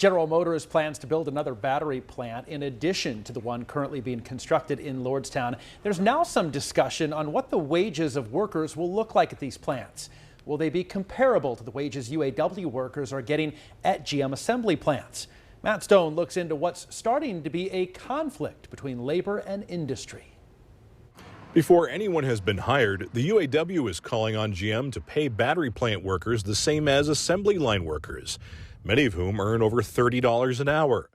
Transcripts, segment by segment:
General Motors plans to build another battery plant in addition to the one currently being constructed in Lordstown. There's now some discussion on what the wages of workers will look like at these plants. Will they be comparable to the wages UAW workers are getting at GM assembly plants? Matt Stone looks into what's starting to be a conflict between labor and industry. Before anyone has been hired, the UAW is calling on GM to pay battery plant workers the same as assembly line workers, many of whom earn over $30 an hour.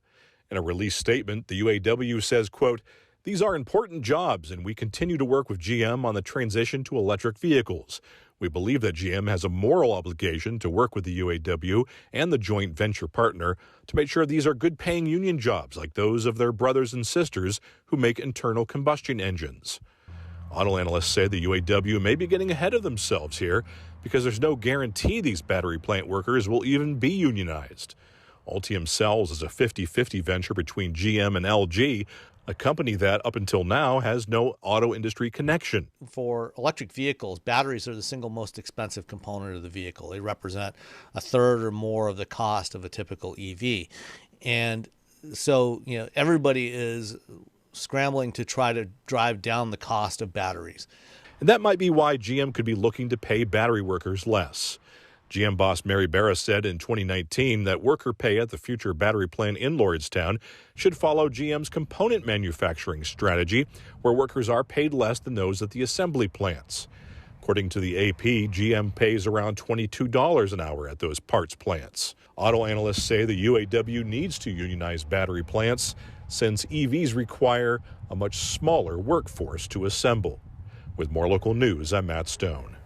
In a released statement, the UAW says, quote, "These are important jobs and we continue to work with GM on the transition to electric vehicles. We believe that GM has a moral obligation to work with the UAW and the joint venture partner to make sure these are good-paying union jobs like those of their brothers and sisters who make internal combustion engines." Auto analysts say the UAW may be getting ahead of themselves here because there's no guarantee these battery plant workers will even be unionized. Ultium Cells is a 50-50 venture between GM and LG, a company that up until now has no auto industry connection. For electric vehicles, batteries are the single most expensive component of the vehicle. They represent a third or more of the cost of a typical EV. And so, everybody is scrambling to try to drive down the cost of batteries. And that might be why GM could be looking to pay battery workers less. GM boss Mary Barra said in 2019 that worker pay at the future battery plant in Lordstown should follow GM's component manufacturing strategy, where workers are paid less than those at the assembly plants. According to the AP, GM pays around $22 an hour at those parts plants. Auto analysts say the UAW needs to unionize battery plants since EVs require a much smaller workforce to assemble. With more local news, I'm Matt Stone.